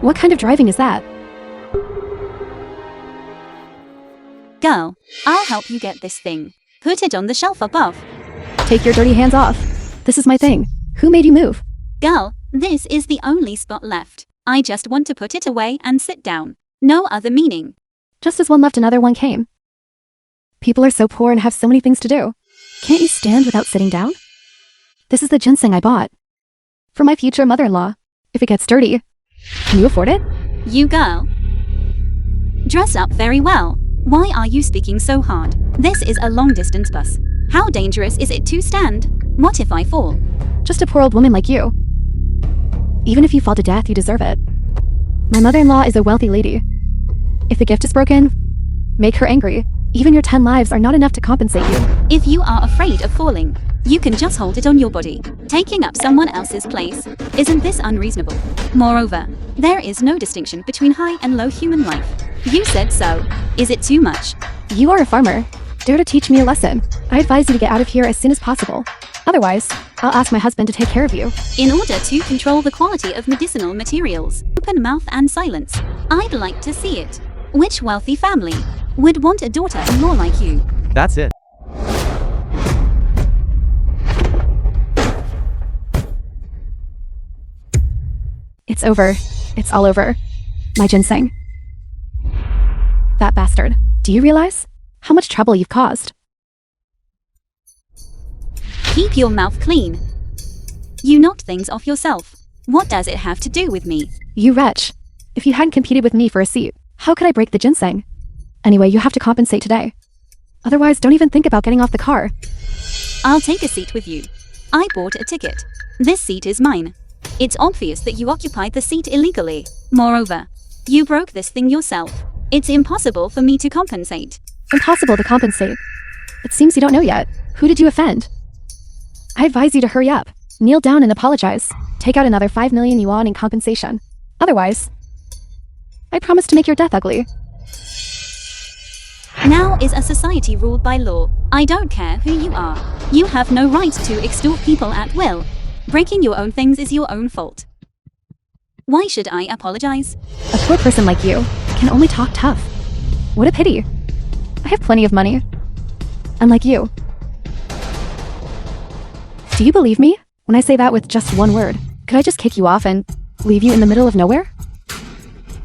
What kind of driving is that? Girl, I'll help you get this thing. Put it on the shelf above. Take your dirty hands off. This is my thing. Who made you move? Girl, this is the only spot left. I just want to put it away and sit down. No other meaning. Just as one left, another one came. People are so poor and have so many things to do. Can't you stand without sitting down? This is the ginseng I bought. For my future mother-in-law. If it gets dirty. Can you afford it? You girl. Dress up very well. Why are you speaking so hard? This is a long-distance bus. How dangerous is it to stand? What if I fall? Just a poor old woman like you. Even if you fall to death, you deserve it. My mother-in-law is a wealthy lady. If the gift is broken, make her angry. Even your 10 lives are not enough to compensate you. If you are afraid of falling, you can just hold it on your body. Taking up someone else's place, isn't this unreasonable? Moreover, there is no distinction between high and low human life. You said so. Is it too much? You are a farmer. Dare to teach me a lesson. I advise you to get out of here as soon as possible. Otherwise, I'll ask my husband to take care of you. In order to control the quality of medicinal materials, open mouth and silence. I'd like to see it. Which wealthy family would want a daughter-in-law like you? That's it. It's over. It's all over. My ginseng. That bastard. Do you realize how much trouble you've caused? Keep your mouth clean. You knocked things off yourself. What does it have to do with me? You wretch. If you hadn't competed with me for a seat, how could I break the ginseng? Anyway, you have to compensate today. Otherwise, don't even think about getting off the car. I'll take a seat with you. I bought a ticket. This seat is mine. It's obvious that you occupied the seat illegally. Moreover, you broke this thing yourself. It's impossible for me to compensate. Impossible to compensate. It seems you don't know yet. Who did you offend? I advise you to hurry up. Kneel down and apologize. Take out another 5 million yuan in compensation. Otherwise, I promise to make your death ugly. Now is a society ruled by law. I don't care who you are. You have no right to extort people at will. Breaking your own things is your own fault. Why should I apologize? A poor person like you can only talk tough. What a pity. I have plenty of money. Unlike you. Do you believe me when I say that with just one word? Could I just kick you off and leave you in the middle of nowhere?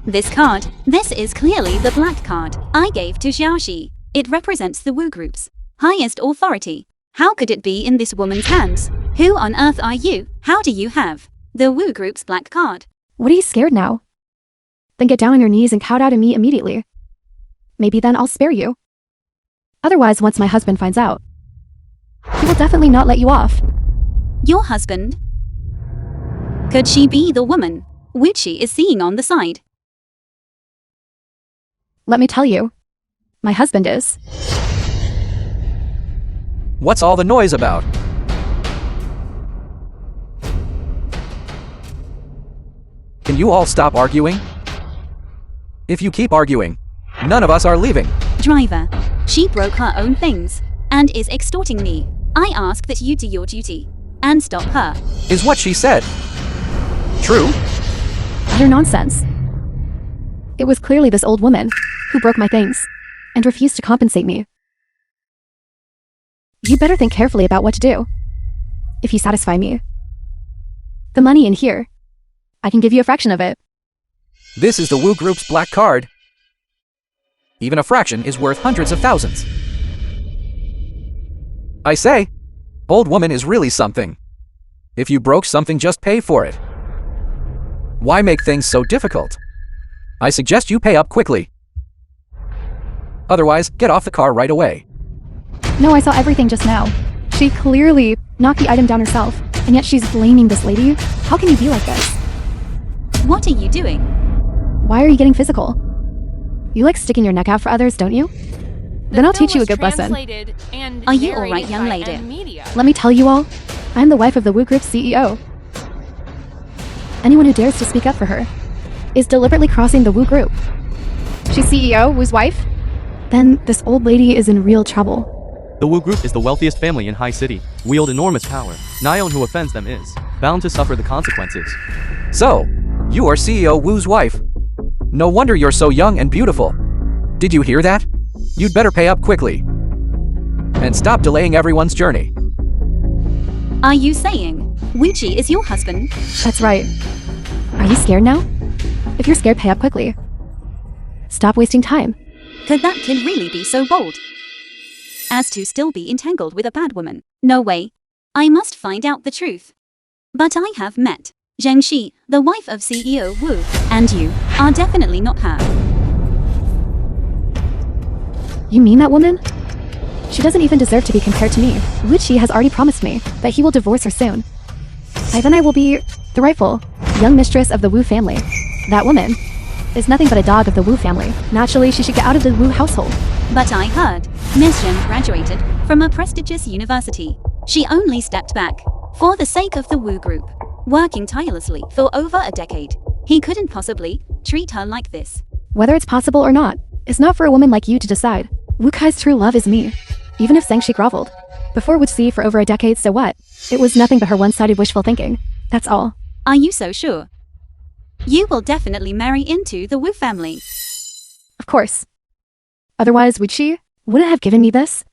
This card. This is clearly the black card I gave to Xiaoxi. It represents the Wu Group's highest authority. How could it be in this woman's hands? Who on earth are you? How do you have the Wu Group's black card? What are you scared now? Then get down on your knees and kowtow to me immediately. Maybe then I'll spare you. Otherwise, once my husband finds out, he will definitely not let you off. Your husband? Could she be the woman Wuchi is seeing on the side? Let me tell you, my husband is. What's all the noise about? Can you all stop arguing? If you keep arguing, none of us are leaving. Driver, she broke her own things and is extorting me. I ask that you do your duty and stop her. Is what she said true? Utter nonsense. It was clearly this old woman who broke my things and refused to compensate me. You better think carefully about what to do if you satisfy me. The money in here, I can give you a fraction of it. This is the Wu Group's black card. Even a fraction is worth hundreds of thousands. I say, old woman is really something. If you broke something, just pay for it. Why make things so difficult? I suggest you pay up quickly. Otherwise, get off the car right away. No, I saw everything just now. She clearly knocked the item down herself, and yet she's blaming this lady? How can you be like this? What are you doing? Why are you getting physical? You like sticking your neck out for others, don't you? Then I'll teach you a good lesson. Are you alright, young lady? Let me tell you all, I'm the wife of the Wu Group's CEO. Anyone who dares to speak up for her is deliberately crossing the Wu Group. She's CEO, Wu's wife? Then this old lady is in real trouble. The Wu Group is the wealthiest family in High City, wield enormous power. Anyone who offends them is bound to suffer the consequences. So, You are CEO Wu's wife. No wonder you're so young and beautiful. Did you hear that? You'd better pay up quickly. And stop delaying everyone's journey. Are you saying Wuchi is your husband? That's right. Are you scared now? If you're scared, pay up quickly. Stop wasting time. Could that kid really be so bold as to still be entangled with a bad woman? No way. I must find out the truth. But I have met Zheng Shi, the wife of CEO Wu, and you are definitely not her. You mean that woman? She doesn't even deserve to be compared to me. Wuchi has already promised me that he will divorce her soon. By then I will be the rightful young mistress of the Wu family. That woman is nothing but a dog of the Wu family. Naturally, she should get out of the Wu household. But I heard Ms. Zheng graduated from a prestigious university. She only stepped back for the sake of the Wu group, working tirelessly for over a decade. He couldn't possibly treat her like this. Whether it's possible or not, it's not for a woman like you to decide. Wu Kai's true love is me. Even if Zhengxi groveled before Wuchi for over a decade, so what? It was nothing but her one-sided wishful thinking. That's all. Are you so sure? You will definitely marry into the Wu family. Of course. Otherwise, Wuchi wouldn't have given me this.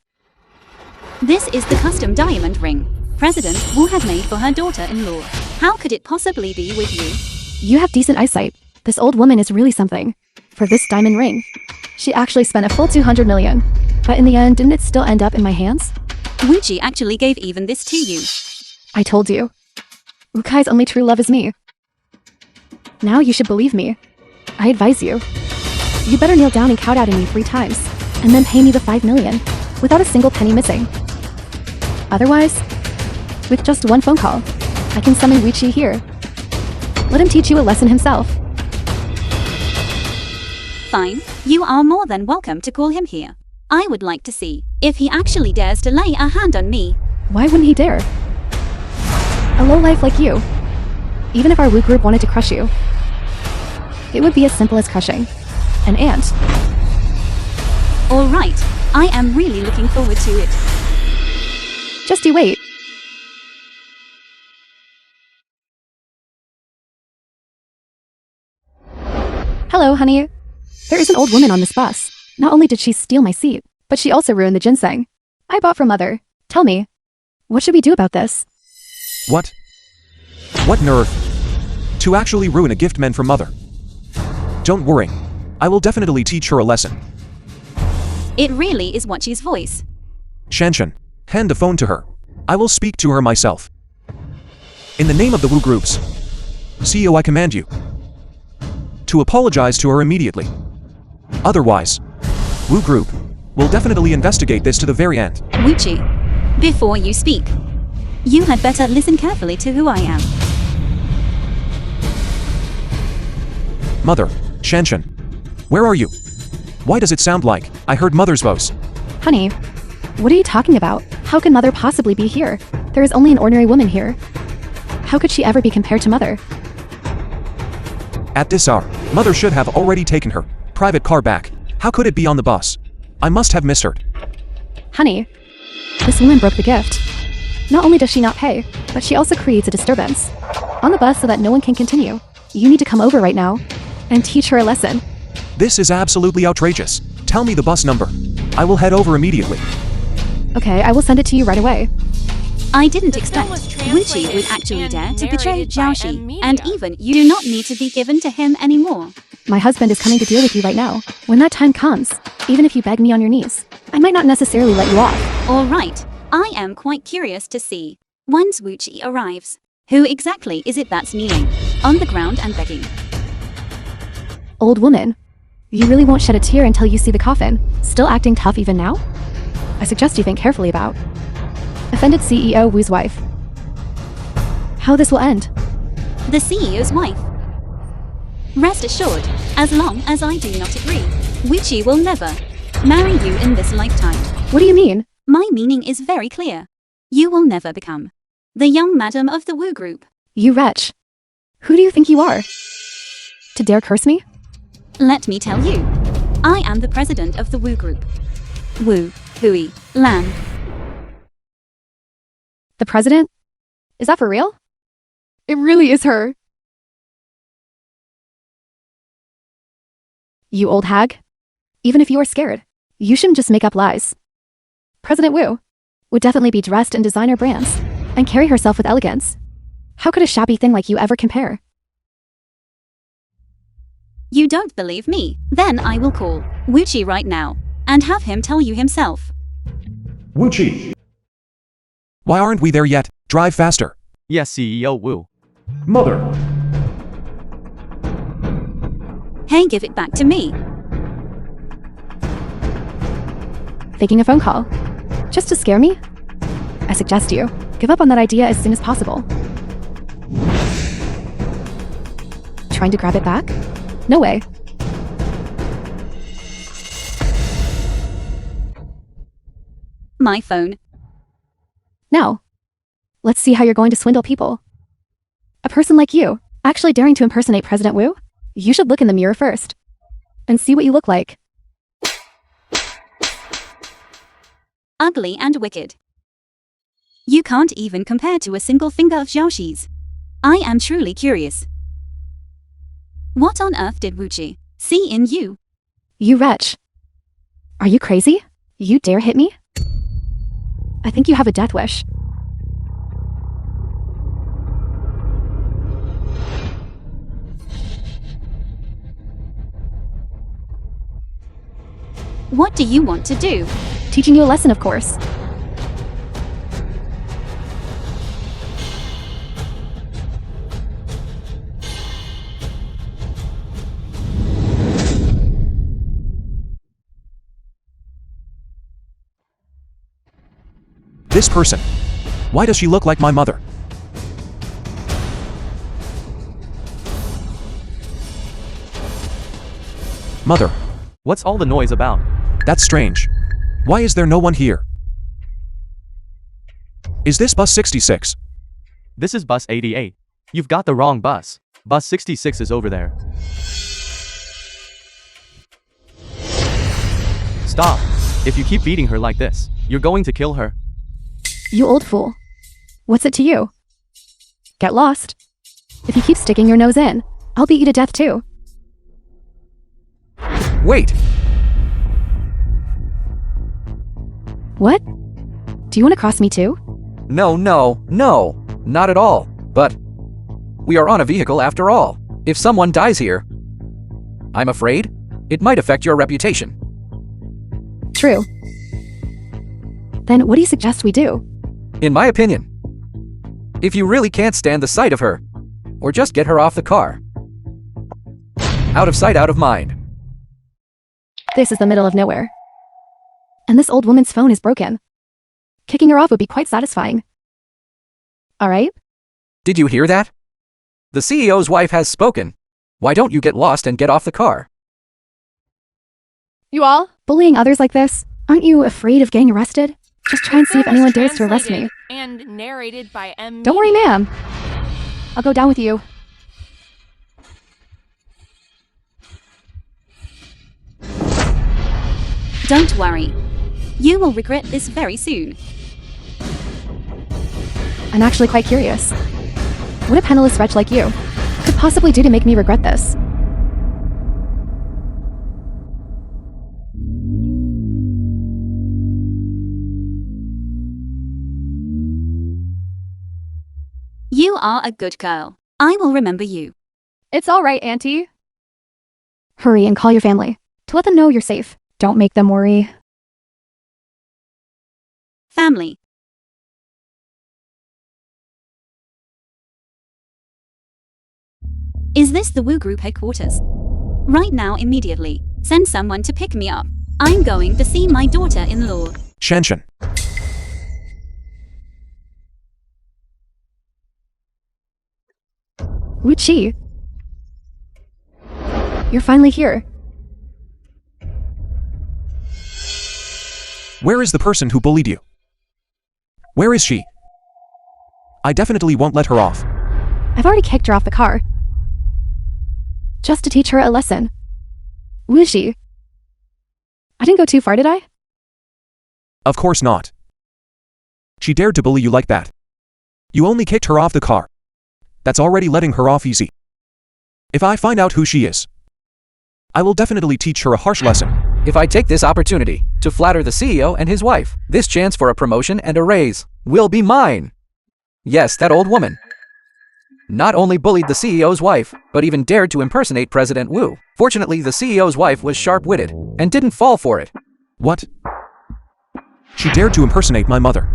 This is the custom diamond ring President Wu had made for her daughter-in-law. How could it possibly be with you? You have decent eyesight. This old woman is really something. For this diamond ring, she actually spent a full 200 million. But in the end, didn't it still end up in my hands? Wuchi actually gave even this to you. I told you. Wu Kai's only true love is me. Now you should believe me. I advise you. You better kneel down and count out at me 3 times, and then pay me the 5 million, without a single penny missing. Otherwise, with just one phone call, I can summon Wuchi here. Let him teach you a lesson himself. Fine, you are more than welcome to call him here. I would like to see if he actually dares to lay a hand on me. Why wouldn't he dare? A lowlife like you. Even if our Wu group wanted to crush you, it would be as simple as crushing an ant. All right, I am really looking forward to it. Just you wait. Hello, honey. There is an old woman on this bus. Not only did she steal my seat, but she also ruined the ginseng I bought for Mother. Tell me, what should we do about this? What? What nerve? To actually ruin a gift meant for Mother. Don't worry. I will definitely teach her a lesson. It really is Wuchi's voice. Shanshan, hand the phone to her. I will speak to her myself. In the name of the Wu groups, CEO, I command you to apologize to her immediately. Otherwise, Wu group will definitely investigate this to the very end. Wuchi, before you speak, you had better listen carefully to who I am. Mother, Shanshan, where are you? Why does it sound like I heard Mother's voice? Honey, what are you talking about? How can Mother possibly be here? There is only an ordinary woman here. How could she ever be compared to Mother? At this hour, Mother should have already taken her private car back. How could it be on the bus? I must have missed her. Honey, this woman broke the gift. Not only does she not pay, but she also creates a disturbance on the bus so that no one can continue. You need to come over right now and teach her a lesson. This is absolutely outrageous. Tell me the bus number. I will head over immediately. Okay, I will send it to you right away. I didn't expect Wuchi would actually dare to betray Zhaoxi, and even you do not need to be given to him anymore. My husband is coming to deal with you right now. When that time comes, even if you beg me on your knees, I might not necessarily let you off. All right, I am quite curious to see, once Wuchi arrives, who exactly is it that's kneeling on the ground and begging? Old woman, you really won't shed a tear until you see the coffin. Still acting tough even now? I suggest you think carefully about offended CEO Wu's wife. How this will end. The CEO's wife. Rest assured, as long as I do not agree, Wuchi will never marry you in this lifetime. What do you mean? My meaning is very clear. You will never become the young madam of the Wu group. You wretch. Who do you think you are? To dare curse me? Let me tell you, I am the president of the Wu group. Wu, Hui, Lan. The president? Is that for real? It really is her. You old hag. Even if you are scared, you shouldn't just make up lies. President Wu would definitely be dressed in designer brands and carry herself with elegance. How could a shabby thing like you ever compare? You don't believe me? Then I will call Wuchi right now and have him tell you himself. Wuchi. Why aren't we there yet? Drive faster. Yes, CEO Wu. Mother. Hey, give it back to me. Faking a phone call. Just to scare me? I suggest you give up on that idea as soon as possible. Trying to grab it back? No way. My phone. Now, let's see how you're going to swindle people. A person like you, actually daring to impersonate President Wu? You should look in the mirror first and see what you look like. Ugly and wicked. You can't even compare to a single finger of Xiaoxi's. I am truly curious. What on earth did Wuchi see in you? You wretch. Are you crazy? You dare hit me? I think you have a death wish. What do you want to do? Teaching you a lesson, of course. This person. Why does she look like my mother? Mother. What's all the noise about? That's strange. Why is there no one here? Is this bus 66? This is bus 88. You've got the wrong bus. Bus 66 is over there. Stop. If you keep beating her like this, you're going to kill her. You old fool. What's it to you? Get lost. If you keep sticking your nose in, I'll beat you to death too. Wait! What? Do you want to cross me too? No, not at all. But we are on a vehicle after all. If someone dies here, I'm afraid it might affect your reputation. True. Then what do you suggest we do? In my opinion, if you really can't stand the sight of her, or just get her off the car. Out of sight, out of mind. This is the middle of nowhere. And this old woman's phone is broken. Kicking her off would be quite satisfying. Alright? Did you hear that? The CEO's wife has spoken. Why don't you get lost and get off the car? You all? Bullying others like this? Aren't you afraid of getting arrested? Just try and see if anyone dares to arrest me. And narrated by M. Don't worry, ma'am. I'll go down with you. Don't worry. You will regret this very soon. I'm actually quite curious. What a penniless wretch like you could possibly do to make me regret this? You are a good girl. I will remember you. It's all right, Auntie. Hurry and call your family to let them know you're safe. Don't make them worry. Family. Is this the Wu Group headquarters? Right now, immediately. Send someone to pick me up. I'm going to see my daughter-in-law. Shanshan. Wuchi. You're finally here. Where is the person who bullied you? Where is she? I definitely won't let her off. I've already kicked her off the car. Just to teach her a lesson. Wuchi. I didn't go too far, did I? Of course not. She dared to bully you like that. You only kicked her off the car. That's already letting her off easy. If I find out who she is, I will definitely teach her a harsh lesson. If I take this opportunity to flatter the CEO and his wife, this chance for a promotion and a raise will be mine. Yes, that old woman not only bullied the CEO's wife, but even dared to impersonate President Wu. Fortunately, the CEO's wife was sharp-witted and didn't fall for it. What? She dared to impersonate my mother.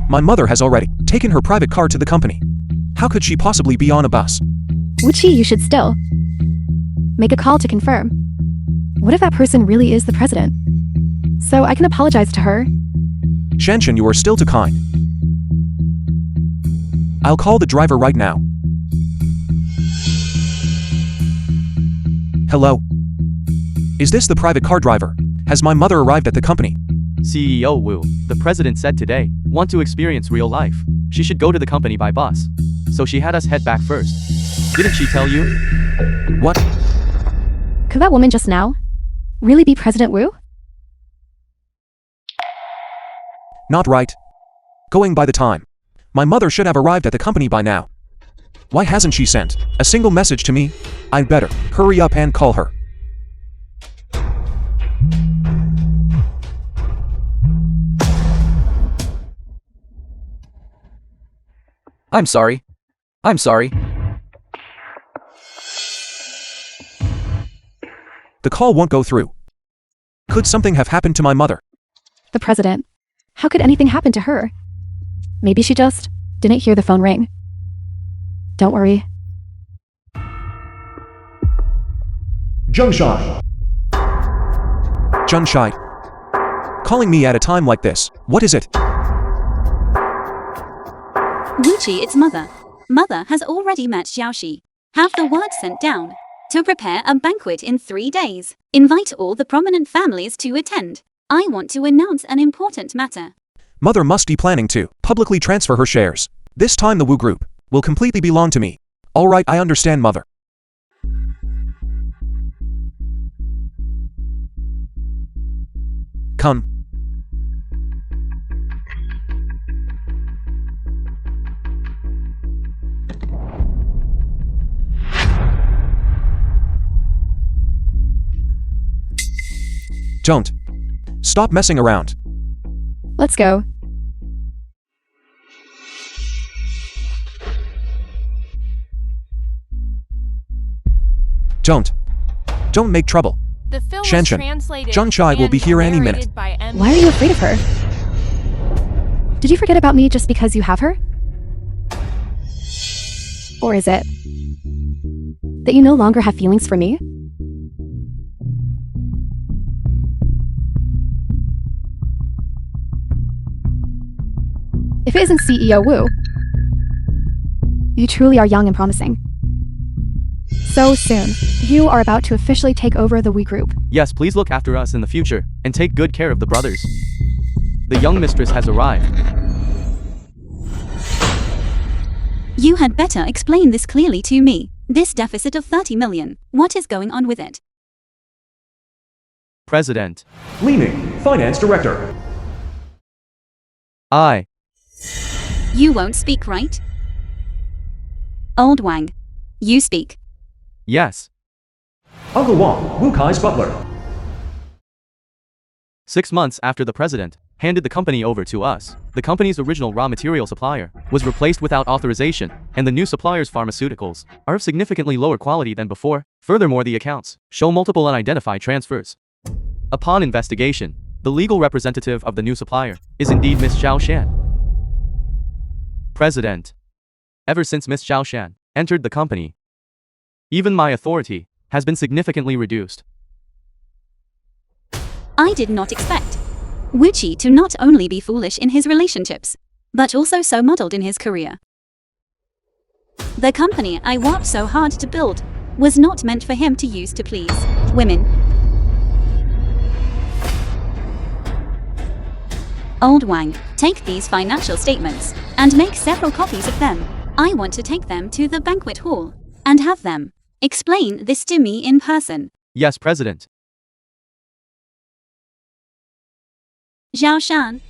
My mother has already taken her private car to the company. How could she possibly be on a bus? Wuchi, you should still make a call to confirm. What if that person really is the president? So I can apologize to her. Shanshan, you are still too kind. I'll call the driver right now. Hello? Is this the private car driver? Has my mother arrived at the company? CEO Wu, the president said today, want to experience real life. She should go to the company by bus. So she had us head back first. Didn't she tell you? What? Could that woman just now really be President Wu? Not right. Going by the time. My mother should have arrived at the company by now. Why hasn't she sent a single message to me? I'd better hurry up and call her. I'm sorry. I'm sorry. The call won't go through. Could something have happened to my mother? The president. How could anything happen to her? Maybe she just didn't hear the phone ring. Don't worry. Zhengshai. Junshai. Calling me at a time like this. What is it? Wuchi, it's mother. Mother has already met Xiaoxi. Have the word sent down to prepare a banquet in 3 days. Invite all the prominent families to attend. I want to announce an important matter. Mother must be planning to publicly transfer her shares. This time the Wu Group will completely belong to me. Alright, I understand, mother. Come. Don't. Stop messing around. Let's go. Don't make trouble. The film was Shanshan, translated Zhengshai will be and here any narrated minute. by M. Why are you afraid of her? Did you forget about me just because you have her? Or is it that you no longer have feelings for me? If it isn't CEO Wu, you truly are young and promising. So soon, you are about to officially take over the Wu Group. Yes, please look after us in the future and take good care of the brothers. The young mistress has arrived. You had better explain this clearly to me. This deficit of 30 million, what is going on with it? President. Li Ming, Finance Director. You won't speak, right? Old Wang, you speak. Yes. Uncle Wang, Wu Kai's butler. 6 months after the president handed the company over to us, the company's original raw material supplier was replaced without authorization, and the new supplier's pharmaceuticals are of significantly lower quality than before. Furthermore, the accounts show multiple unidentified transfers. Upon investigation, the legal representative of the new supplier is indeed Miss Zhao Shan. President. Ever since Miss Zhao Shan entered the company, even my authority has been significantly reduced. I did not expect Wuchi to not only be foolish in his relationships, but also so muddled in his career. The company I worked so hard to build was not meant for him to use to please women. Old Wang, take these financial statements and make several copies of them. I want to take them to the banquet hall and have them explain this to me in person. Yes, President. Zhao Shan,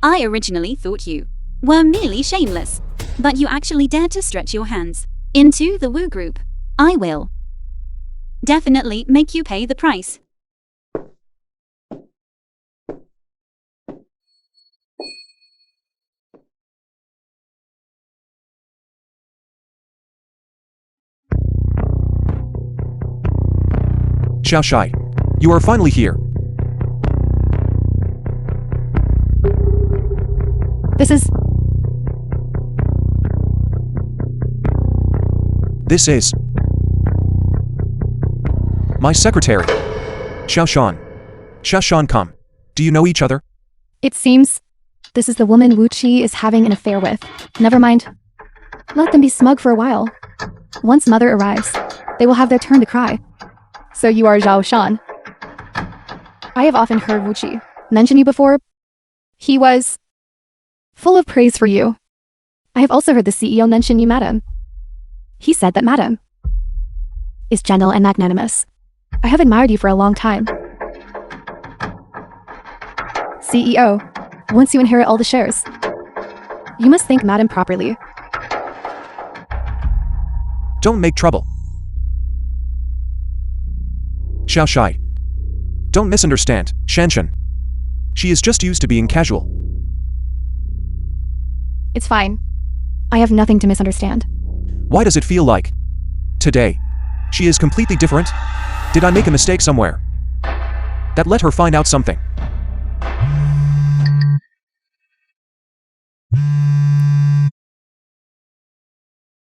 I originally thought you were merely shameless, but you actually dared to stretch your hands into the Wu Group. I will definitely make you pay the price. Xiao Shai, you are finally here. This is my secretary, Xiao Shan. Xiao Shan, come. Do you know each other? It seems this is the woman Wu Qi is having an affair with. Never mind. Let them be smug for a while. Once mother arrives, they will have their turn to cry. So you are Zhao Shan. I have often heard Wu Qi mention you before. He was full of praise for you. I have also heard the CEO mention you, madam. He said that madam is gentle and magnanimous. I have admired you for a long time. CEO, once you inherit all the shares, you must thank madam properly. Don't make trouble. Xiao Shai. Don't misunderstand, Shanshan. She is just used to being casual. It's fine. I have nothing to misunderstand. Why does it feel like today she is completely different? Did I make a mistake somewhere that let her find out something?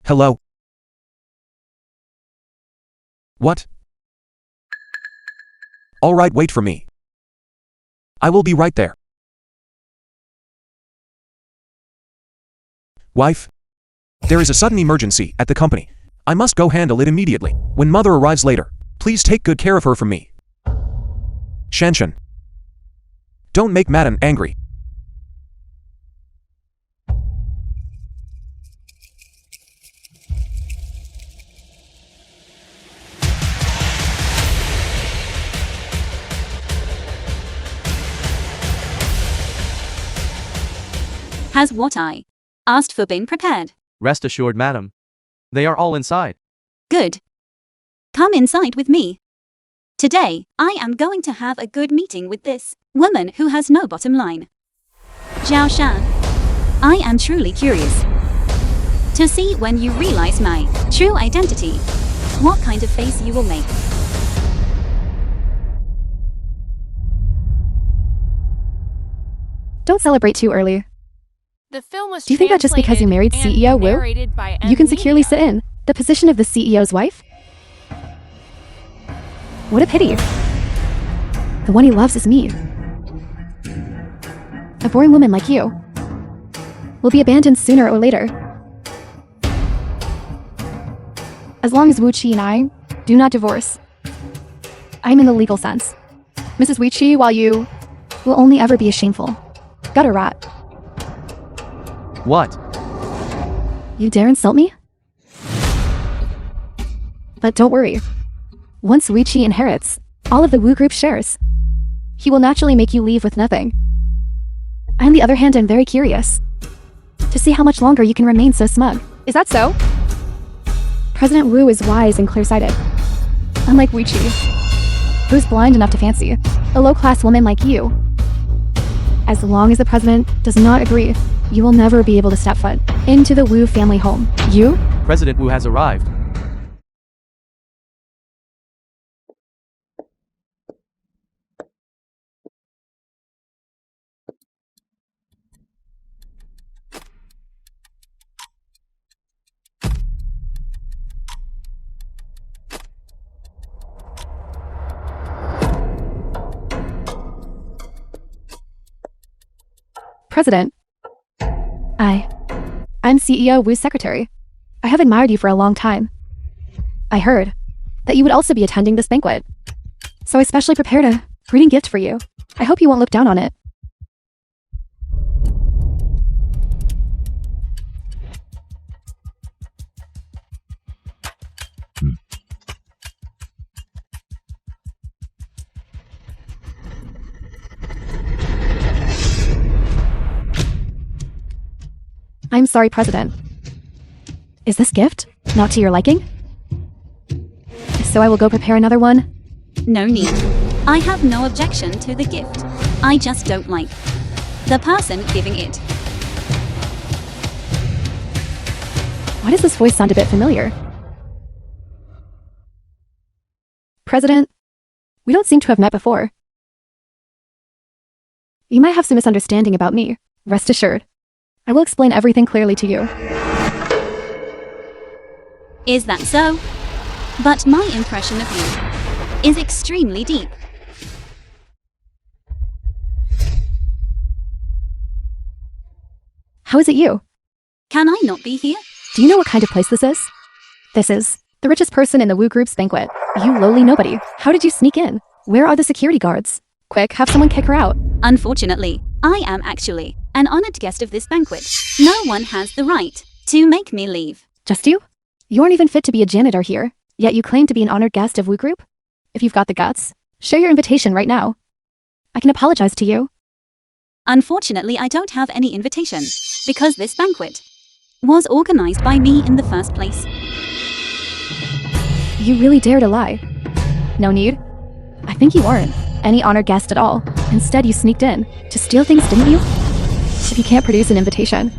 Hello? What? All right, wait for me. I will be right there. Wife? There is a sudden emergency at the company. I must go handle it immediately. When mother arrives later, please take good care of her for me. Shanshan. Don't make madam angry. Has what I asked for been prepared? Rest assured, madam. They are all inside. Good. Come inside with me. Today, I am going to have a good meeting with this woman who has no bottom line. Zhao Shan, I am truly curious to see when you realize my true identity, what kind of face you will make. Don't celebrate too early. The film was Do you think that just because you married translated CEO and Wu, narrated by you can securely Media. sit in the position of the CEO's wife? What a pity. The one he loves is me. A boring woman like you will be abandoned sooner or later. As long as Wu Qi and I do not divorce, I'm in the legal sense. Mrs. Wu Qi, while you will only ever be a shameful gutter rat. What? You dare insult me? But don't worry. Once Wu Qi inherits all of the Wu Group shares, he will naturally make you leave with nothing. I, on the other hand, am very curious to see how much longer you can remain so smug. Is that so? President Wu is wise and clear-sighted, unlike Wu Qi, who's blind enough to fancy a low-class woman like you. As long as the president does not agree, you will never be able to step foot into the Wu family home. You? President Wu has arrived. President. I'm CEO Wu's secretary. I have admired you for a long time. I heard that you would also be attending this banquet, so I specially prepared a greeting gift for you. I hope you won't look down on it. I'm sorry, President. Is this gift not to your liking? So I will go prepare another one? No need. I have no objection to the gift. I just don't like the person giving it. Why does this voice sound a bit familiar? President, we don't seem to have met before. You might have some misunderstanding about me. Rest assured. I will explain everything clearly to you. Is that so? But my impression of you is extremely deep. How is it you? Can I not be here? Do you know what kind of place this is? This is the richest person in the Wu Group's banquet. You lowly nobody. How did you sneak in? Where are the security guards? Quick, have someone kick her out. Unfortunately, I am actually an honored guest of this banquet. No one has the right to make me leave. Just you? You aren't even fit to be a janitor here, yet you claim to be an honored guest of Wu Group? If you've got the guts, share your invitation right now. I can apologize to you. Unfortunately, I don't have any invitation, because this banquet was organized by me in the first place. You really dare to lie. No need. I think you weren't any honored guest at all. Instead, you sneaked in to steal things, didn't you? If you can't produce an invitation,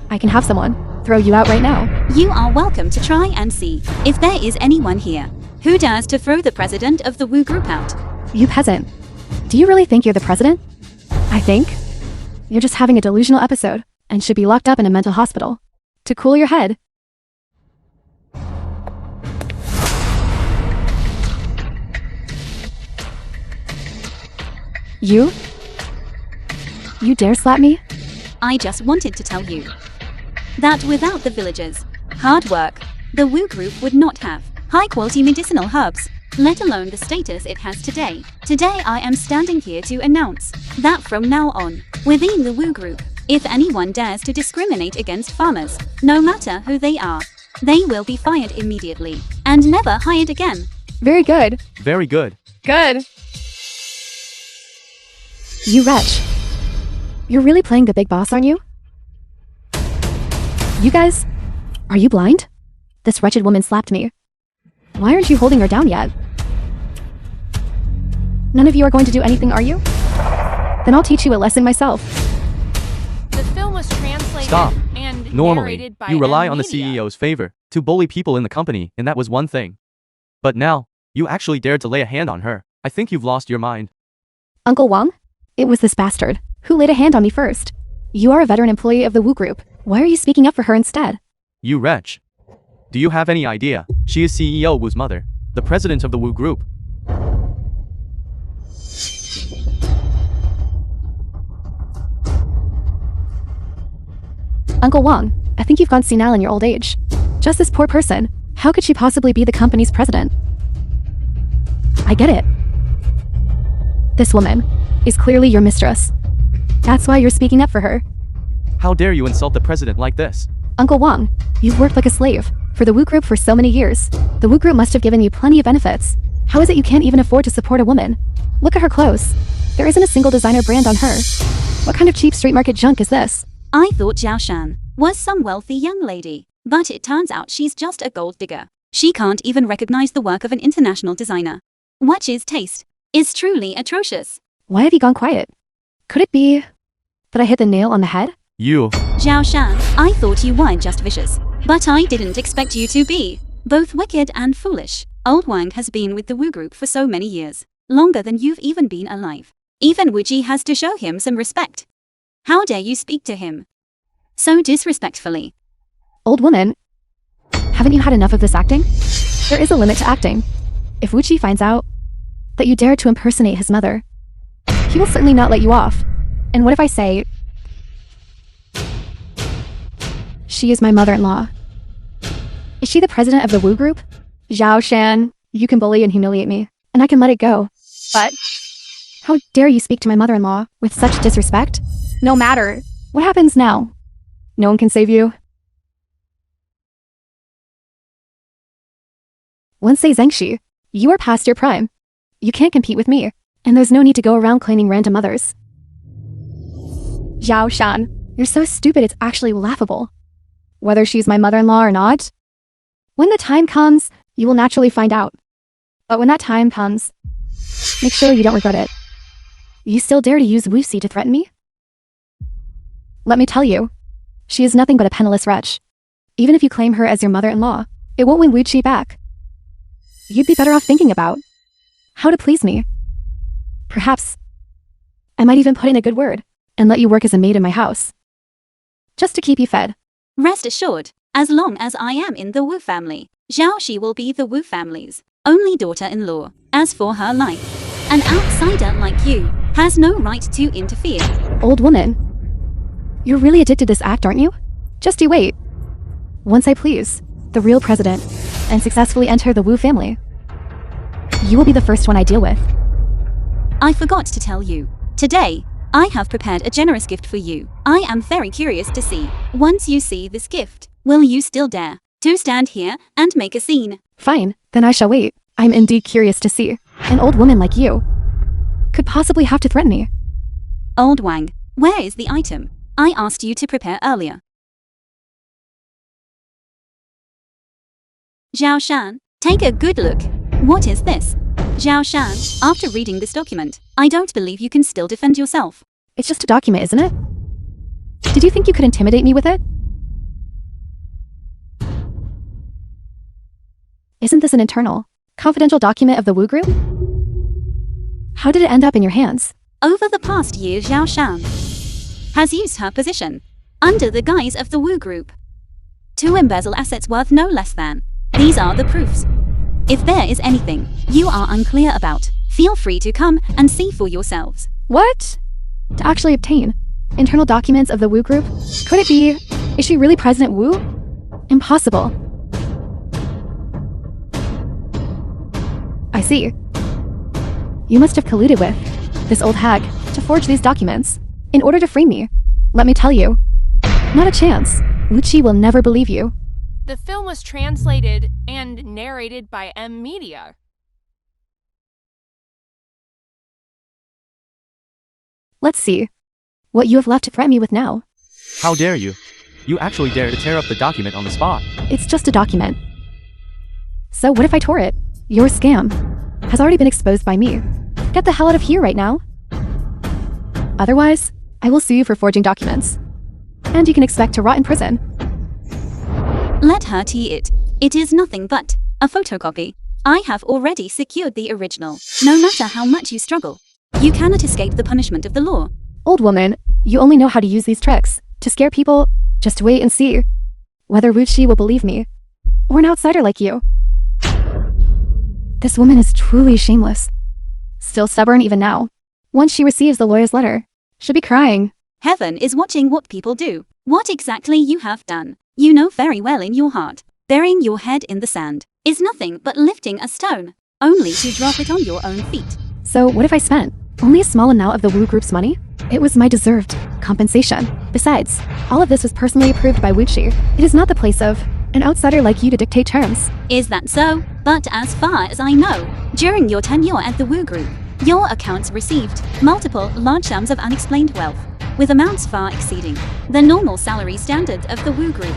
I can have someone throw you out right now. You are welcome to try and see if there is anyone here who dares to throw the president of the Wu Group out. You peasant. Do you really think you're the president? I think you're just having a delusional episode and should be locked up in a mental hospital. To cool your head. You? You dare slap me? I just wanted to tell you that without the villagers' hard work, the Wu Group would not have high-quality medicinal herbs, let alone the status it has today. Today I am standing here to announce that from now on, within the Wu Group, if anyone dares to discriminate against farmers, no matter who they are, they will be fired immediately and never hired again. Very good. Very good. Good. You wretch. You're really playing the big boss, aren't you? You guys, are you blind? This wretched woman slapped me. Why aren't you holding her down yet? None of you are going to do anything, are you? Then I'll teach you a lesson myself. The film was translated Stop. and Normally, narrated by you rely on the Media. CEO's favor to bully people in the company, and that was one thing. But now, you actually dared to lay a hand on her. I think you've lost your mind. Uncle Wang? It was this bastard who laid a hand on me first. You are a veteran employee of the Wu Group. Why are you speaking up for her instead? You wretch. Do you have any idea? She is CEO Wu's mother, the president of the Wu Group. Uncle Wang, I think you've gone senile in your old age. Just this poor person. How could she possibly be the company's president? I get it. This woman is clearly your mistress. That's why you're speaking up for her. How dare you insult the president like this? Uncle Wang, you've worked like a slave for the Wu Group for so many years. The Wu Group must have given you plenty of benefits. How is it you can't even afford to support a woman? Look at her clothes. There isn't a single designer brand on her. What kind of cheap street market junk is this? I thought Zhao Shan was some wealthy young lady, but it turns out she's just a gold digger. She can't even recognize the work of an international designer. Watch's taste is truly atrocious. Why have you gone quiet? Could it be that I hit the nail on the head? You. Zhao Shan, I thought you weren't just vicious, but I didn't expect you to be both wicked and foolish. Old Wang has been with the Wu Group for so many years, longer than you've even been alive. Even Wuji has to show him some respect. How dare you speak to him so disrespectfully? Old woman, haven't you had enough of this acting? There is a limit to acting. If Wuji finds out that you dared to impersonate his mother, he will certainly not let you off. And what if I say, she is my mother-in-law? Is she the president of the Wu Group? Zhao Shan, you can bully and humiliate me, and I can let it go. But how dare you speak to my mother-in-law with such disrespect? No matter what happens now, no one can save you. Say Zhengxi, you are past your prime. You can't compete with me, and there's no need to go around claiming random mothers. Zhao Shan, you're so stupid it's actually laughable. Whether she's my mother-in-law or not, when the time comes, you will naturally find out. But when that time comes, make sure you don't regret it. You still dare to use Wuxi to threaten me? Let me tell you, she is nothing but a penniless wretch. Even if you claim her as your mother-in-law, it won't win Wuxi back. You'd be better off thinking about how to please me. Perhaps I might even put in a good word and let you work as a maid in my house, just to keep you fed. Rest assured, as long as I am in the Wu family, Zhao Shi will be the Wu family's only daughter-in-law. As for her life, an outsider like you has no right to interfere. Old woman, you're really addicted to this act, aren't you? Just you wait. Once I please the real president and successfully enter the Wu family, you will be the first one I deal with. I forgot to tell you. Today, I have prepared a generous gift for you. I am very curious to see. Once you see this gift, will you still dare to stand here and make a scene? Fine, then I shall wait. I'm indeed curious to see. An old woman like you could possibly have to threaten me. Old Wang, where is the item I asked you to prepare earlier? Zhao Shan, take a good look. What is this? Zhao Shan, after reading this document, I don't believe you can still defend yourself. It's just a document, isn't it? Did you think you could intimidate me with it? Isn't this an internal, confidential document of the Wu Group? How did it end up in your hands? Over the past year, Zhao Shan has used her position under the guise of the Wu Group to embezzle assets worth no less than. These are the proofs. If there is anything you are unclear about, feel free to come and see for yourselves. What? To actually obtain internal documents of the Wu Group? Could it be? Is she really President Wu? Impossible. I see. You must have colluded with this old hag to forge these documents in order to frame me. Let me tell you, not a chance. Wuqi will never believe you. The film was translated and narrated by M Media. Let's see what you have left to threaten me with now. How dare you? You actually dare to tear up the document on the spot. It's just a document. So what if I tore it? Your scam has already been exposed by me. Get the hell out of here right now. Otherwise, I will sue you for forging documents. And you can expect to rot in prison. Let her tee it. It is nothing but a photocopy. I have already secured the original. No matter how much you struggle, you cannot escape the punishment of the law. Old woman, you only know how to use these tricks to scare people. Just wait and see whether Wuqi will believe me or an outsider like you. This woman is truly shameless. Still stubborn even now. Once she receives the lawyer's letter, she'll be crying. Heaven is watching what people do. What exactly you have done, you know very well in your heart. Burying your head in the sand is nothing but lifting a stone, only to drop it on your own feet. So what if I spent only a small amount of the Wu Group's money? It was my deserved compensation. Besides, all of this was personally approved by Wuqi. It is not the place of an outsider like you to dictate terms. Is that so? But as far as I know, during your tenure at the Wu Group, your accounts received multiple large sums of unexplained wealth, with amounts far exceeding the normal salary standards of the Wu Group.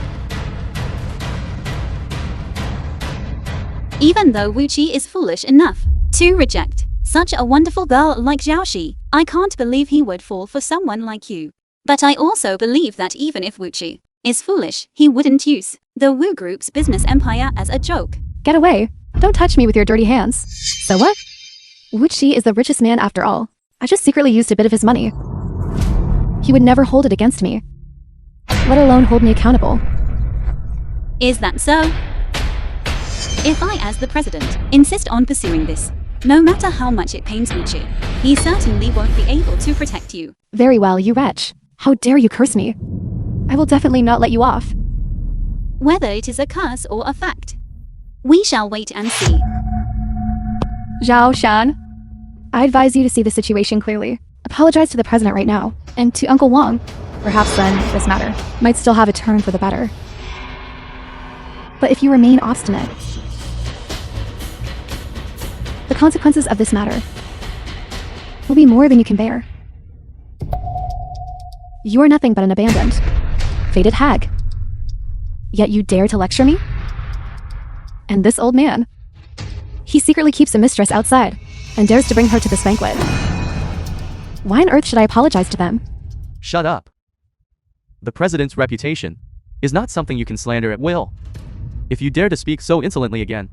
Even though Wuqi is foolish enough to reject such a wonderful girl like Zhaoxi, I can't believe he would fall for someone like you. But I also believe that even if Wuqi is foolish, he wouldn't use the Wu Group's business empire as a joke. Get away. Don't touch me with your dirty hands. So what? Wuqi is the richest man after all. I just secretly used a bit of his money. He would never hold it against me, let alone hold me accountable. Is that so? If I, as the president, insist on pursuing this, no matter how much it pains Wuqi, he certainly won't be able to protect you. Very well, you wretch. How dare you curse me? I will definitely not let you off. Whether it is a curse or a fact, we shall wait and see. Zhao Shan, I advise you to see the situation clearly. Apologize to the president right now, and to Uncle Wang. Perhaps then, this matter might still have a turn for the better. But if you remain obstinate, the consequences of this matter will be more than you can bear. You are nothing but an abandoned, fated hag. Yet you dare to lecture me? And this old man He secretly keeps a mistress outside and dares to bring her to this banquet. Why on earth should I apologize to them? Shut up. The president's reputation is not something you can slander at will. If you dare to speak so insolently again,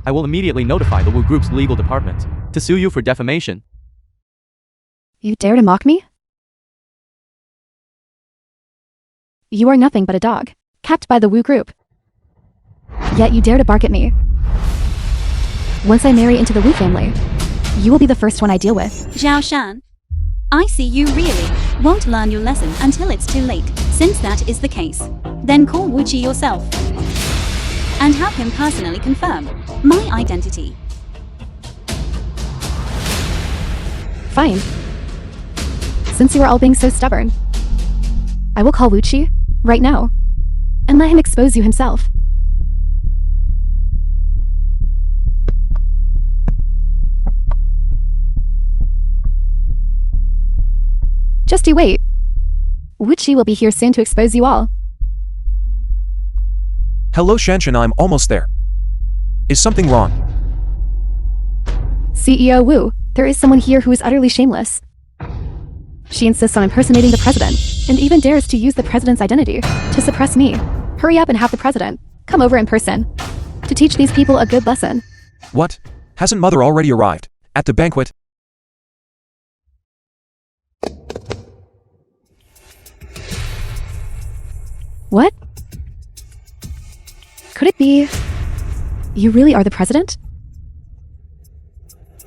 I will immediately notify the Wu Group's legal department to sue you for defamation. You dare to mock me? You are nothing but a dog, kept by the Wu Group. Yet you dare to bark at me. Once I marry into the Wu family, you will be the first one I deal with. Zhao Shan, I see you really won't learn your lesson until it's too late. Since that is the case, then call Wu Qi yourself and have him personally confirm my identity. Fine. Since you are all being so stubborn, I will call Wu Qi right now and let him expose you himself. Just you wait. Wu Qi will be here soon to expose you all. Hello Shanshan, I'm almost there. Is something wrong? CEO Wu, there is someone here who is utterly shameless. She insists on impersonating the president, and even dares to use the president's identity to suppress me. Hurry up and have the president come over in person to teach these people a good lesson. What? Hasn't mother already arrived at the banquet? What? Could it be you really are the president?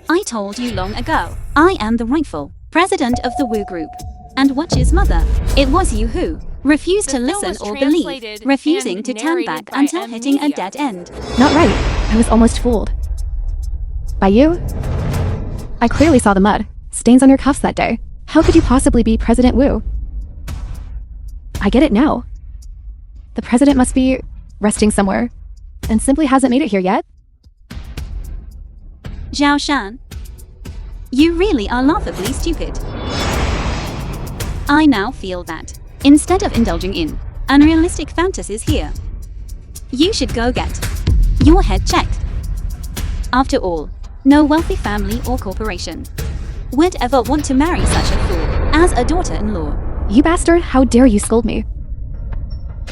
I told you long ago, I am the rightful president of the Wu Group. And Watch's mother, it was you who refused to The film listen was or believe, translated refusing and to turn narrated back by until M hitting a Media. dead end. Not right. I was almost fooled. By you? I clearly saw the mud stains on your cuffs that day. How could you possibly be President Wu? I get it now. The president must be resting somewhere and simply hasn't made it here yet. Zhao Shan, you really are laughably stupid. I now feel that, instead of indulging in unrealistic fantasies here, you should go get your head checked. After all, no wealthy family or corporation would ever want to marry such a fool as a daughter-in-law. You bastard, how dare you scold me?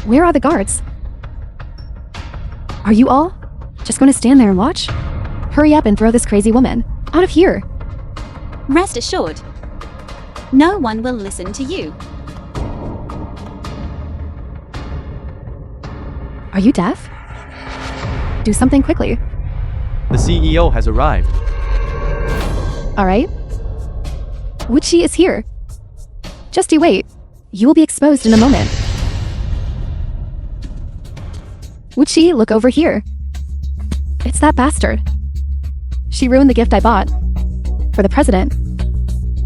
Where are the guards? Are you all just going to stand there and watch? Hurry up and throw this crazy woman out of here. Rest assured, no one will listen to you. Are you deaf? Do something quickly. The CEO has arrived. All right. Wu Qi is here. Just you wait. You will be exposed in a moment. Wu Qi, look over here. It's that bastard. She ruined the gift I bought for the president.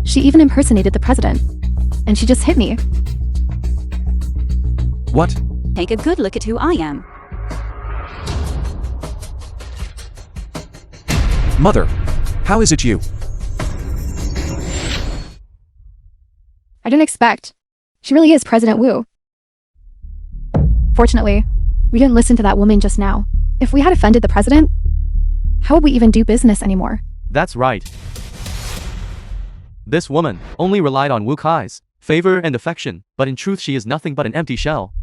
She even impersonated the president. And she just hit me. What? Take a good look at who I am. Mother, how is it you? I didn't expect. She really is President Wu. Fortunately, we didn't listen to that woman just now. If we had offended the president, how would we even do business anymore? That's right. This woman only relied on Wu Kai's favor and affection, but in truth she is nothing but an empty shell.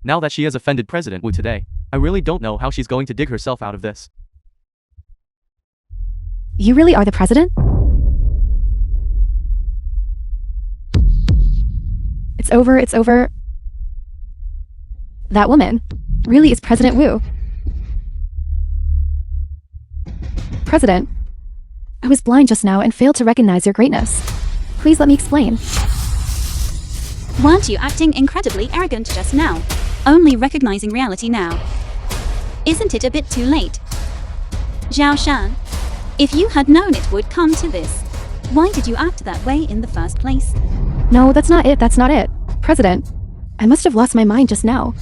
Now that she has offended President Wu today, I really don't know how she's going to dig herself out of this. You really are the president? It's over, it's over. That woman really is President Wu. President, I was blind just now and failed to recognize your greatness. Please let me explain. Weren't you acting incredibly arrogant just now? Only recognizing reality now. Isn't it a bit too late? Zhao Shan, if you had known it would come to this, why did you act that way in the first place? No, that's not it, that's not it. President, I must have lost my mind just now.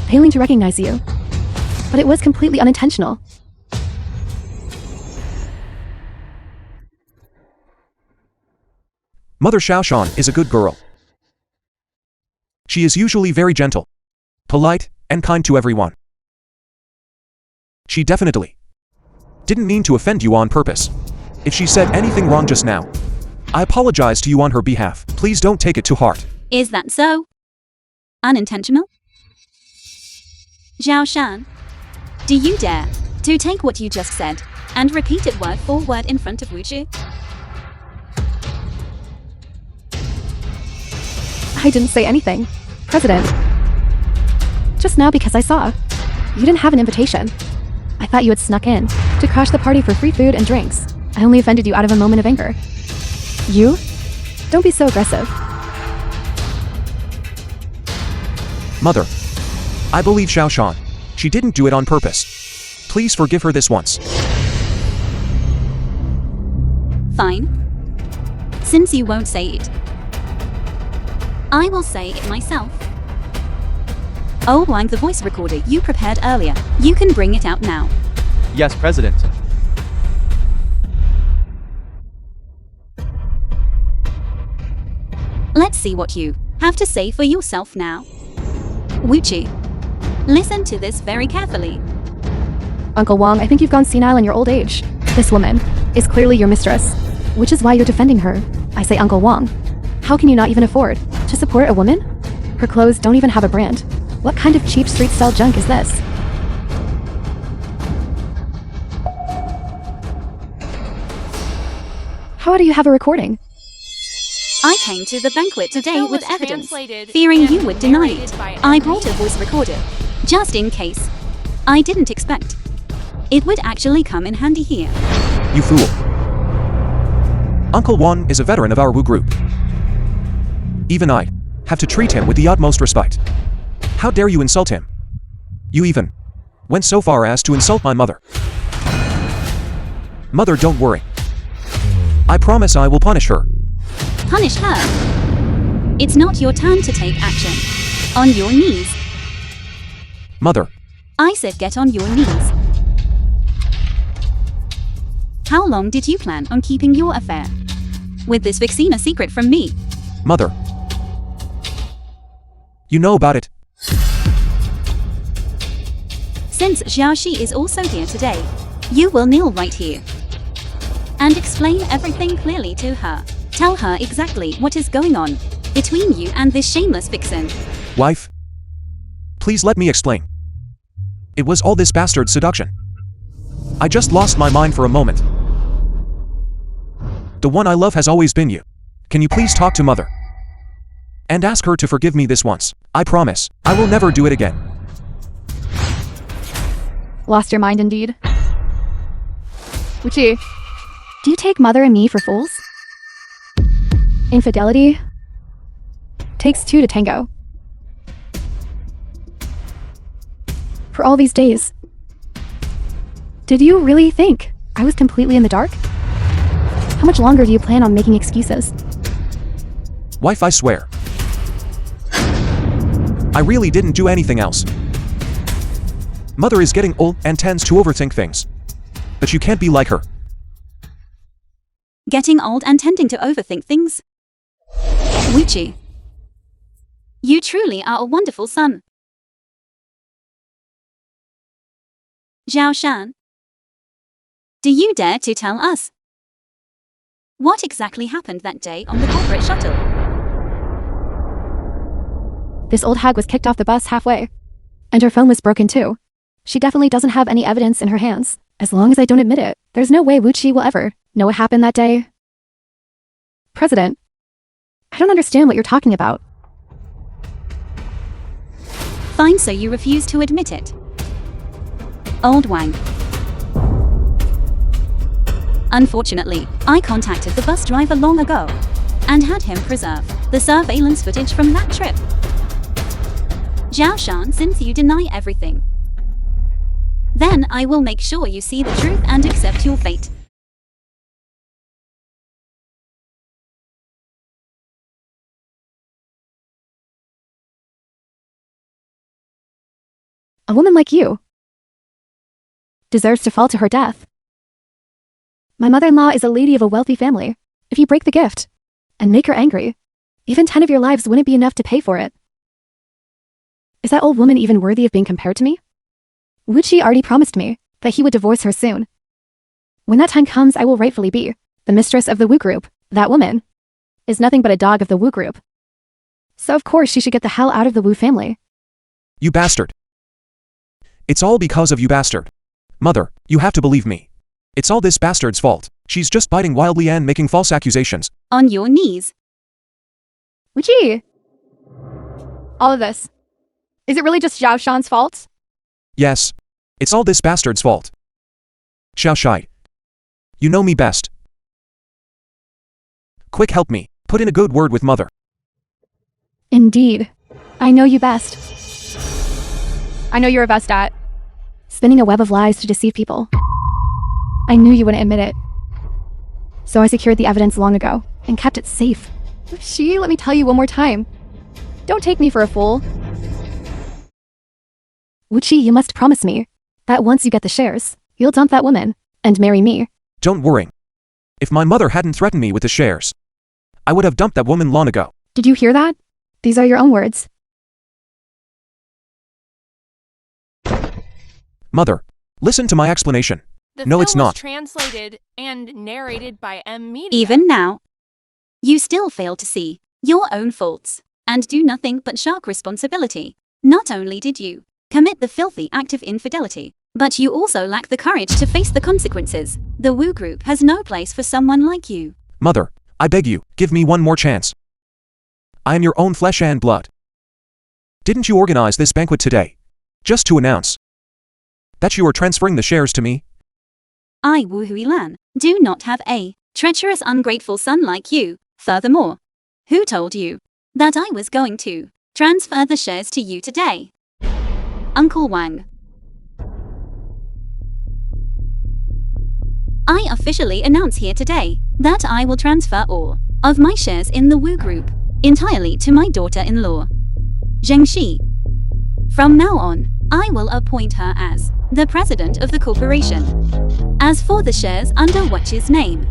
Failing to recognize you. But it was completely unintentional. Mother Xiaoshan is a good girl. She is usually very gentle, polite, and kind to everyone. She definitely didn't mean to offend you on purpose. If she said anything wrong just now, I apologize to you on her behalf. Please don't take it to heart. Is that so? Unintentional? Zhao Shan, do you dare to take what you just said and repeat it word for word in front of Wu Chi? I didn't say anything, President. Just now because I saw. You didn't have an invitation. I thought you had snuck in to crash the party for free food and drinks. I only offended you out of a moment of anger. You? Don't be so aggressive. Mother, I believe Xiao Shan. She didn't do it on purpose. Please forgive her this once. Fine. Since you won't say it, I will say it myself. Old Wang, the voice recorder you prepared earlier, you can bring it out now. Yes, President. Let's see what you have to say for yourself now. Wu Chi, listen to this very carefully. Uncle Wang, I think you've gone senile in your old age. This woman is clearly your mistress, which is why you're defending her. I say, Uncle Wang, how can you not even afford to support a woman? Her clothes don't even have a brand. What kind of cheap street-style junk is this? How do you have a recording? I came to the banquet today Bill with was evidence, translated fearing and you would deny narrated it. by I MD. brought a voice recorder, just in case. I didn't expect it would actually come in handy here. You fool. Uncle Wan is a veteran of our Wu group. Even I have to treat him with the utmost respect. How dare you insult him? You even went so far as to insult my mother. Mother, don't worry. I promise I will punish her. Punish her. It's not your turn to take action. On your knees. Mother, I said get on your knees. How long did you plan on keeping your affair with this Vixen a secret from me? mother. You know about it. Since Xiaoxi is also here today, you will kneel right here and explain everything clearly to her. Tell her exactly what is going on between you and this shameless vixen. Wife, please let me explain. It was all this bastard seduction. I just lost my mind for a moment. The one I love has always been you. Can you please talk to mother? And ask her to forgive me this once. I promise, I will never do it again. Lost your mind indeed. Wuchi, do you take mother and me for fools? Infidelity takes two to tango. For all these days, did you really think I was completely in the dark? How much longer do you plan on making excuses? Wife, I swear. I really didn't do anything else. Mother is getting old and tends to overthink things. But you can't be like her. Getting old and tending to overthink things? Wuchi, you truly are a wonderful son. Zhao Shan, do you dare to tell us what exactly happened that day on the corporate shuttle? This old hag was kicked off the bus halfway, and her phone was broken too. She definitely doesn't have any evidence in her hands. As long as I don't admit it, there's no way Wuchi will ever know what happened that day. President, I don't understand what you're talking about. Fine, so you refuse to admit it. Old Wang. Unfortunately, I contacted the bus driver long ago and had him preserve the surveillance footage from that trip. Zhao Shan, since you deny everything, then I will make sure you see the truth and accept your fate. A woman like you deserves to fall to her death. My mother-in-law is a lady of a wealthy family. If you break the gift and make her angry, even 10 of your lives wouldn't be enough to pay for it. Is that old woman even worthy of being compared to me? Wuchi already promised me that he would divorce her soon. When that time comes, I will rightfully be the mistress of the Wu group. That woman is nothing but a dog of the Wu group. So of course she should get the hell out of the Wu family. You bastard. It's all because of you, bastard. Mother, you have to believe me. It's all this bastard's fault. She's just biting wildly and making false accusations. On your knees. Wuchi! All of this. Is it really just Zhao Shan's fault? Yes. It's all this bastard's fault. Xiao Shai. You know me best. Quick, help me. Put in a good word with mother. Indeed. I know you best. I know you're best at spinning a web of lies to deceive people. I knew you wouldn't admit it. So I secured the evidence long ago and kept it safe. Let me tell you one more time. Don't take me for a fool. Wuchi, you must promise me that once you get the shares, you'll dump that woman and marry me. Don't worry. If my mother hadn't threatened me with the shares, I would have dumped that woman long ago. Did you hear that? These are your own words. Mother, listen to my explanation. The No, film it's was not. translated and narrated by Media. Even now, you still fail to see your own faults and do nothing but shirk responsibility. Not only did you commit the filthy act of infidelity, but you also lack the courage to face the consequences. The Wu group has no place for someone like you. Mother, I beg you, give me one more chance. I am your own flesh and blood. Didn't you organize this banquet today just to announce that you are transferring the shares to me? I, Wu Huilan, do not have a treacherous, ungrateful son like you. Furthermore, who told you that I was going to transfer the shares to you today? Uncle Wang. I officially announce here today that I will transfer all of my shares in the Wu Group entirely to my daughter-in-law, Zhengxi. From now on, I will appoint her as the president of the corporation. As for the shares under Watch's name,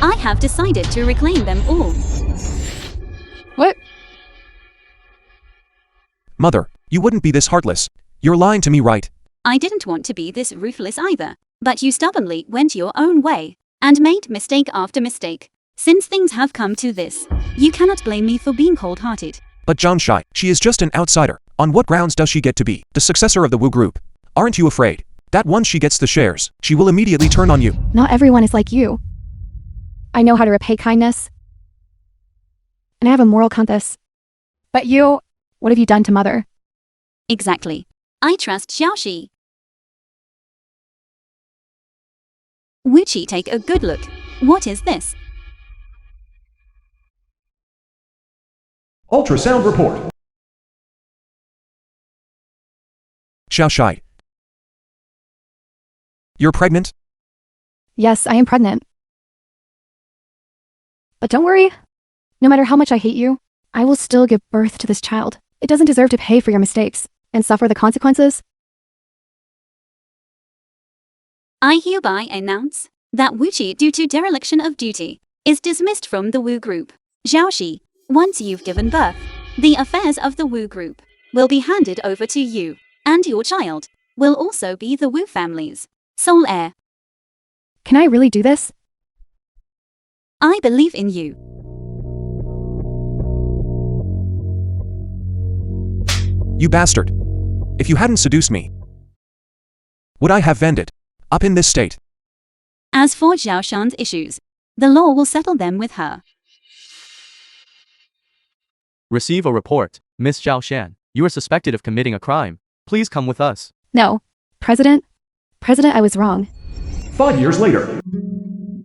I have decided to reclaim them all. What? Mother, you wouldn't be this heartless. You're lying to me, right? I didn't want to be this ruthless either, but you stubbornly went your own way and made mistake after mistake. Since things have come to this, you cannot blame me for being cold-hearted. But Zhang Shai, she is just an outsider. On what grounds does she get to be the successor of the Wu Group? Aren't you afraid that once she gets the shares, she will immediately turn on you? Not everyone is like you. I know how to repay kindness. And I have a moral compass. But you, what have you done to Mother? Exactly. I trust Xiaoxi. Wuchi, take a good look. What is this? Ultrasound report. Xiao Shai. You're pregnant? Yes, I am pregnant. But don't worry. No matter how much I hate you, I will still give birth to this child. It doesn't deserve to pay for your mistakes and suffer the consequences. I hereby announce that Wuchi, due to dereliction of duty, is dismissed from the Wu Group. Xiaoxi, once you've given birth, the affairs of the Wu Group will be handed over to you, and your child will also be the Wu family's sole heir. Can I really do this? I believe in you. You bastard. If you hadn't seduced me, would I have ended up in this state? As for Zhao Shan's issues, the law will settle them with her. Receive a report. Miss Zhao Shan, you are suspected of committing a crime. Please come with us. No. President, I was wrong. 5 years later.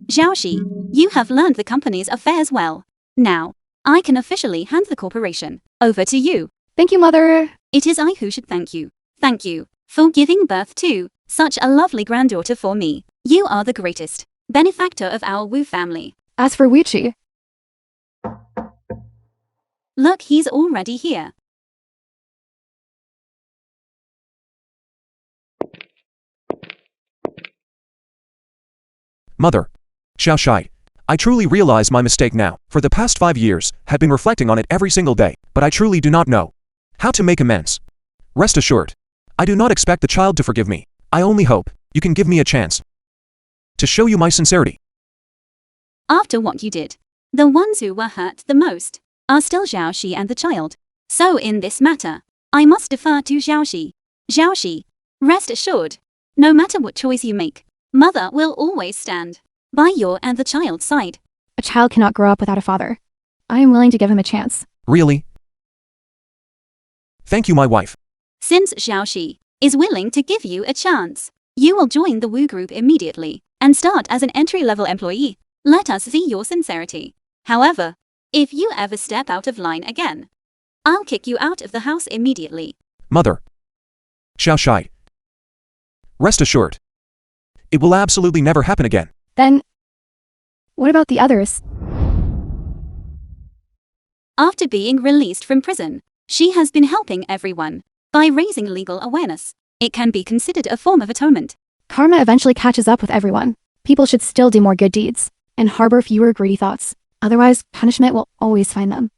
Xiaoxi, you have learned the company's affairs well. Now, I can officially hand the corporation over to you. Thank you, Mother. It is I who should thank you. Thank you for giving birth to such a lovely granddaughter for me. You are the greatest benefactor of our Wu family. As for Wuchi, Look, he's already here. Mother. Xiao Shai. I truly realize my mistake now. For the past 5 years, have been reflecting on it every single day, but I truly do not know how to make amends. Rest assured, I do not expect the child to forgive me. I only hope you can give me a chance. to show you my sincerity. After what you did, the ones who were hurt the most are still Xiaoxi and the child. So in this matter, I must defer to Xiaoxi. Xiaoxi, rest assured, no matter what choice you make, mother will always stand by your and the child's side. A child cannot grow up without a father. I am willing to give him a chance. Really? Thank you, my wife. Since Xiaoxi is willing to give you a chance, you will join the Wu group immediately and start as an entry-level employee. Let us see your sincerity. However, if you ever step out of line again, I'll kick you out of the house immediately. Mother. Xiaoxi. Rest assured. It will absolutely never happen again. Then, what about the others? After being released from prison, she has been helping everyone by raising legal awareness. It can be considered a form of atonement. Karma eventually catches up with everyone. People should still do more good deeds and harbor fewer greedy thoughts. Otherwise, punishment will always find them.